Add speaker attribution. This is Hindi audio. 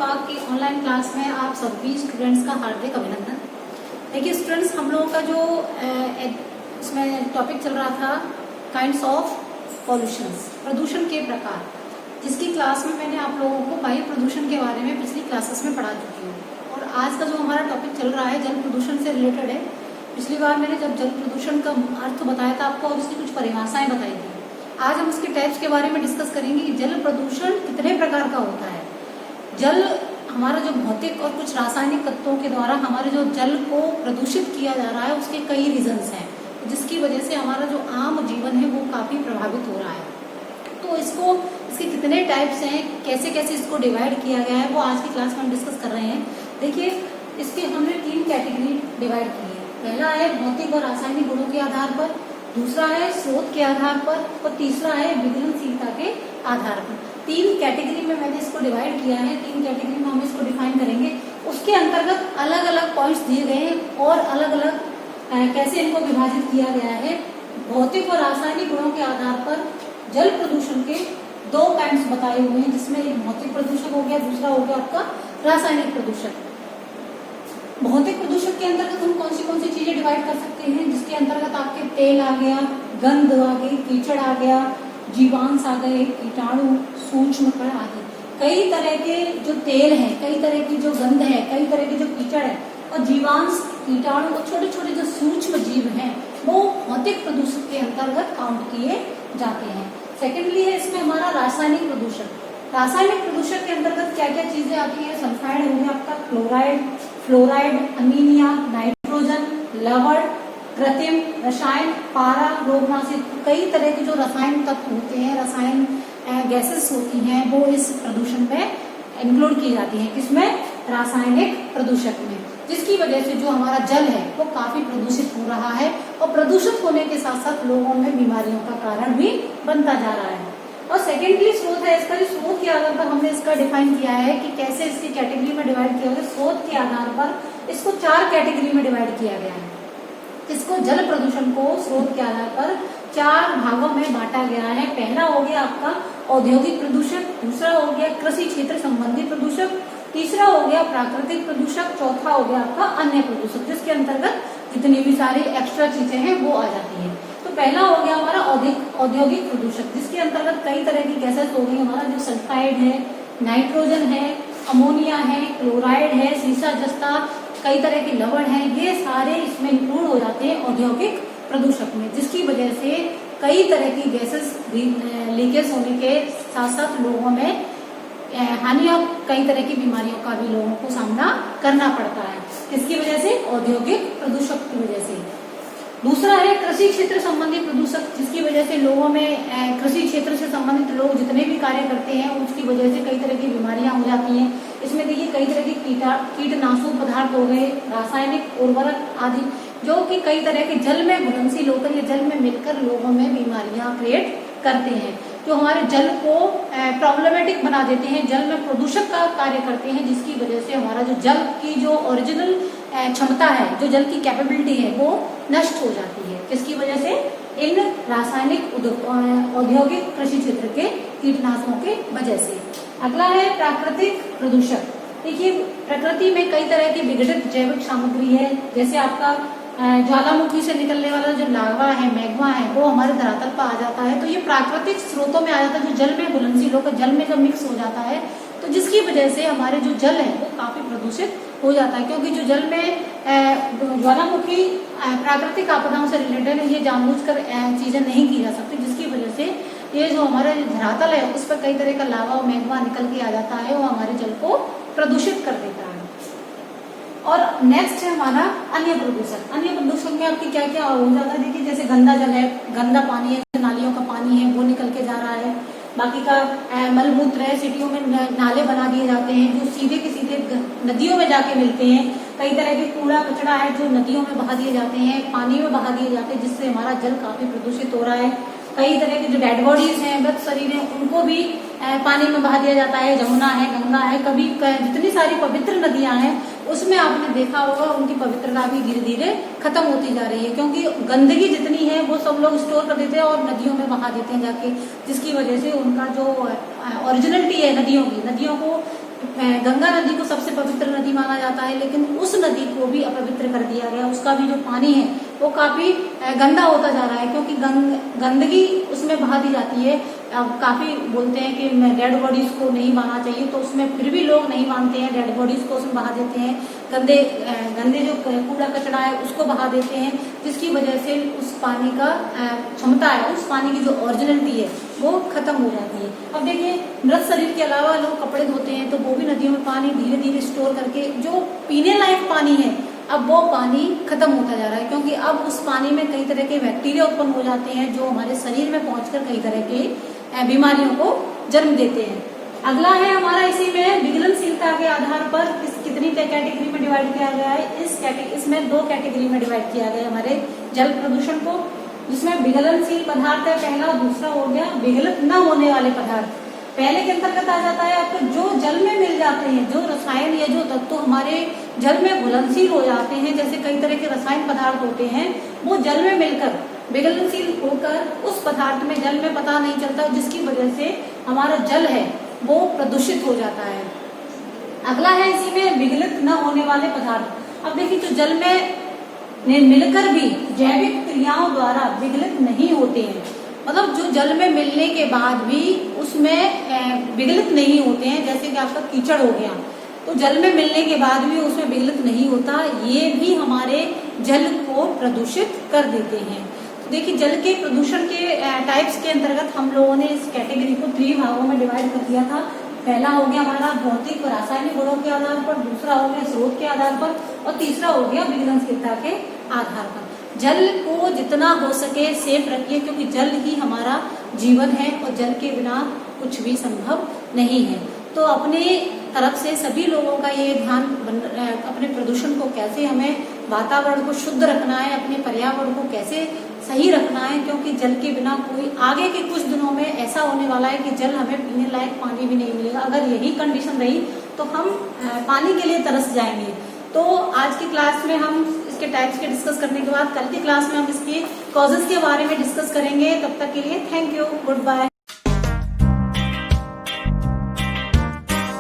Speaker 1: पाक की ऑनलाइन क्लास में आप सभी स्टूडेंट्स का हार्दिक अभिनंदन। देखिए स्टूडेंट्स, हम लोगों का जो इसमें टॉपिक चल रहा था काइंड्स ऑफ पॉल्यूशंस, प्रदूषण के प्रकार, जिसकी क्लास में मैंने आप लोगों को वायु प्रदूषण के बारे में पिछली क्लासेस में पढ़ा चुकी हूँ। और आज का जो हमारा टॉपिक चल रहा है जल प्रदूषण से रिलेटेड है। पिछली बार मैंने जब जल प्रदूषण का अर्थ बताया था आपको और उसकी कुछ परिभाषाएं बताई थी। आज हम उसके टाइप्स के बारे में डिस्कस करेंगे कि जल प्रदूषण कितने प्रकार का होता है। जल हमारा जो भौतिक और कुछ रासायनिक तत्वों के द्वारा हमारे जो जल को प्रदूषित किया जा रहा है उसके कई रीजंस हैं, जिसकी वजह से हमारा जो आम जीवन है वो काफी प्रभावित हो रहा है। तो इसके कितने टाइप्स हैं, कैसे कैसे इसको डिवाइड किया गया है, वो आज की क्लास में हम डिस्कस कर रहे हैं। देखिए, इसके हमने 3 कैटेगरी डिवाइड की है। पहला है भौतिक और रासायनिक गुणों के आधार पर, दूसरा है स्रोत के आधार पर और तीसरा है विघटनशीलता के आधार पर। 3 कैटेगरी में मैंने इसको डिवाइड किया है। 3 कैटेगरी में हम इसको डिफाइन करेंगे। उसके अंतर्गत अलग अलग पॉइंट्स दिए गए हैं और अलग अलग कैसे इनको विभाजित किया गया है। भौतिक और रासायनिक गुणों के आधार पर जल प्रदूषण के 2 काइंड्स बताए हुए हैं, जिसमें एक भौतिक प्रदूषण हो गया, दूसरा हो गया आपका रासायनिक प्रदूषण। भौतिक प्रदूषण के अंतर्गत हम कौन सी चीजें डिवाइड कर सकते हैं, जिसके अंतर्गत आपके तेल आ गया, गंध आ गई, कीचड़ आ गया, जीवांश आ गए, कीटाणु, सूक्ष्म कण आदि। कई तरह के जो तेल है, कई तरह की जो गंध है, कई तरह के जो कीचड़ है और जीवांश, कीटाणु और छोटे छोटे जो सूक्ष्म जीव हैं वो भौतिक प्रदूषण के अंतर्गत काउंट किए जाते हैं। सेकेंडली है इसमें हमारा रासायनिक प्रदूषण। रासायनिक प्रदूषण के अंतर्गत क्या क्या चीजें आती है। सल्फाइड हो गया आपका, क्लोराइड, फ्लोराइड, अमीनिया, नाइट्रोजन, लवण, कृत्रिम रसायन, पारा, रोगनाशित, कई तरह के जो रसायन तत्व होते हैं, रसायन गैसेस होती हैं, वो इस प्रदूषण में इंक्लूड की जाती है। किसमें? रासायनिक प्रदूषक में, जिसकी वजह से जो हमारा जल है वो काफी प्रदूषित हो रहा है और प्रदूषित होने के साथ साथ लोगों में बीमारियों का कारण भी बनता जा रहा है। और सेकेंडली स्रोत है इसका। स्रोत के आधार पर हमने इसका डिफाइन किया है कि कैसे इसकी कैटेगरी में डिवाइड किया गया। स्रोत के आधार पर इसको 4 कैटेगरी में डिवाइड किया गया है। इसको जल प्रदूषण को स्रोत के आधार पर 4 भागों में बांटा गया है। पहला हो गया आपका औद्योगिक प्रदूषक, दूसरा हो गया कृषि क्षेत्र संबंधी प्रदूषक, तीसरा हो गया प्राकृतिक प्रदूषक, चौथा हो गया आपका अन्य प्रदूषक, जिसके अंतर्गत जितनी भी सारी एक्स्ट्रा चीजें हैं वो आ जाती है। तो पहला हो गया हमारा औद्योगिक प्रदूषक, जिसके अंतर्गत कई तरह की गैसेस हो गई। हमारा जो सल्फाइड है, नाइट्रोजन है, अमोनिया है, क्लोराइड है, सीसा जस्ता, कई तरह के लवण है, ये सारे इसमें इंक्लूड हो जाते हैं औद्योगिक प्रदूषक में, जिसकी वजह से कई तरह की गैसेस लीकेज होने के साथ साथ लोगों में हानि और कई तरह की बीमारियों का भी लोगों को सामना करना पड़ता है। किसकी वजह से? औद्योगिक प्रदूषक की वजह से। दूसरा है कृषि क्षेत्र संबंधी प्रदूषक, जिसकी वजह से लोगों में कृषि क्षेत्र से संबंधित लोग जितने भी कार्य करते हैं उसकी वजह से कई तरह की बीमारियां हो जाती हैं। इसमें देखिए कई तरह के कीटनाशक पदार्थ हो गए, रासायनिक उर्वरक आदि, जो कि कई तरह के जल में घुलनशील होकर या जल में मिलकर लोगों में बीमारियां क्रिएट करते हैं, जो हमारे जल को प्रॉब्लमेटिक बना देते हैं, जल में प्रदूषक का कार्य करते हैं, जिसकी वजह से हमारा जो जल की जो ओरिजिनल क्षमता है, जो जल की कैपेबिलिटी है, वो नष्ट हो जाती है। किसकी वजह से? इन रासायनिक औद्योगिक कृषि क्षेत्र के कीटनाशकों के वजह से। अगला है प्राकृतिक प्रदूषक। देखिए, प्रकृति में कई तरह की विघटित जैविक सामग्री है, जैसे आपका ज्वालामुखी से निकलने वाला जो लावा है, मैग्मा है, वो हमारे धरातल पर आ जाता है। तो ये प्राकृतिक स्रोतों में आ जाता है, जो जल में घुलनशील होकर जल में जब मिक्स हो जाता है, तो जिसकी वजह से हमारे जो जल है वो काफी प्रदूषित हो जाता है। क्योंकि जो जल में ज्वालामुखी प्राकृतिक आपदाओं से रिलेटेड है, ये जानबूझकर चीजें नहीं की जा सकती, जिसकी वजह से ये जो हमारा धरातल है उस पर कई तरह का लावा और मैग्मा निकल के आ जाता है, वो हमारे जल को प्रदूषित कर देता है। और नेक्स्ट है हमारा अन्य प्रदूषण। अन्य प्रदूषण में आपकी क्या क्या हो जाता है। देखिए, जैसे गंदा जल है, गंदा पानी है, नालियों का पानी है वो निकल के जा रहा है। बाकी का मलमूत्र है, सिटियों में नाले बना दिए जाते हैं जो सीधे के सीधे नदियों में जाके मिलते हैं। कई तरह के कूड़ा कचरा है जो नदियों में बहा दिए जाते हैं, पानी में बहा दिए जाते हैं, जिससे हमारा जल काफी प्रदूषित हो रहा है। कई तरह के जो डेड बॉडीज हैं, मृत शरीर हैं, उनको भी पानी में बहा दिया जाता है। जमुना है, गंगा है, कभी जितनी सारी पवित्र नदियां हैं उसमें आपने देखा होगा उनकी पवित्रता भी धीरे धीरे खत्म होती जा रही है, क्योंकि गंदगी जितनी है वो सब लोग स्टोर कर देते हैं और नदियों में बहा देते हैं जाके, जिसकी वजह से उनका जो ओरिजिनलिटी है नदियों की, नदियों को गंगा नदी को सबसे पवित्र नदी माना जाता है, लेकिन उस नदी को भी अपवित्र कर दिया गया। उसका भी जो पानी है वो काफी गंदा होता जा रहा है, क्योंकि गंदगी उसमें बहा दी जाती है। काफी बोलते हैं कि डेड बॉडीज को नहीं बहाना चाहिए, तो उसमें फिर भी लोग नहीं मानते हैं, डेड बॉडीज को उसमें बहा देते हैं। गंदे जो कूड़ा कचरा है उसको बहा देते हैं, जिसकी वजह से उस पानी का क्षमता है, उस पानी की जो ओरिजिनलिटी है वो खत्म हो जाती है। अब देखिए, मृत शरीर के अलावा लोग कपड़े धोते हैं, तो वो भी नदियों में पानी धीरे धीरे स्टोर करके जो पीने लायक पानी है अब वो पानी खत्म होता जा रहा है, क्योंकि अब उस पानी में कई तरह के बैक्टीरिया उत्पन्न हो जाते हैं, जो हमारे शरीर में पहुंचकर कई तरह के बीमारियों को जन्म देते हैं। अगला है हमारा, इसी में विघलनशीलता के आधार पर कितनी कैटेगरी में डिवाइड किया गया है। इसमें 2 कैटेगरी में डिवाइड किया गया है हमारे जल प्रदूषण को, जिसमें विघलनशील पदार्थ है पहला, दूसरा हो गया विघलित न होने वाले पदार्थ। पहले के अंतर्गत आ जाता है आपको जो जल में मिल जाते हैं, जो रसायन या जो तत्व हमारे जल में घुलनशील हो जाते हैं, जैसे कई तरह के रसायन पदार्थ होते हैं, वो जल में मिलकर विघलनशील होकर उस पदार्थ में जल में पता नहीं चलता, जिसकी वजह से हमारा जल है वो प्रदूषित हो जाता है। अगला है इसी में विघलित न होने वाले पदार्थ। अब देखिए, तो जल में मिलकर भी जैविक क्रियाओं द्वारा विघलित नहीं होते हैं, मतलब जो जल में मिलने के बाद भी उसमें विघलित नहीं होते हैं, जैसे कि आपका कीचड़ हो गया, तो जल में मिलने के बाद भी उसमें विघलित नहीं होता, ये भी हमारे जल को प्रदूषित कर देते हैं। तो देखिए, जल के प्रदूषण के टाइप्स के अंतर्गत हम लोगों ने इस कैटेगरी को 3 भागों में डिवाइड कर दिया था। पहला हो गया हमारा भौतिक और रासायनिक गुणों के आधार पर, दूसरा हो गया स्रोत के आधार पर, और तीसरा हो गया विघलनशीलता के आधार पर। जल को जितना हो सके सेफ रखिए, क्योंकि जल ही हमारा जीवन है और जल के बिना कुछ भी संभव नहीं है। तो अपने तरफ से सभी लोगों का ये ध्यान अपने प्रदूषण को कैसे, हमें वातावरण को शुद्ध रखना है, अपने पर्यावरण को कैसे सही रखना है, क्योंकि जल के बिना कोई आगे के कुछ दिनों में ऐसा होने वाला है कि जल हमें पीने लायक पानी भी नहीं मिलेगा। अगर यही कंडीशन रही तो हम पानी के लिए तरस जाएंगे। तो आज की क्लास में हम इसके टाइप्स के डिस्कस करने के बाद कल की क्लास में हम इसके कॉजेस के बारे में डिस्कस करेंगे। तब तक के लिए थैंक यू, गुड बाय।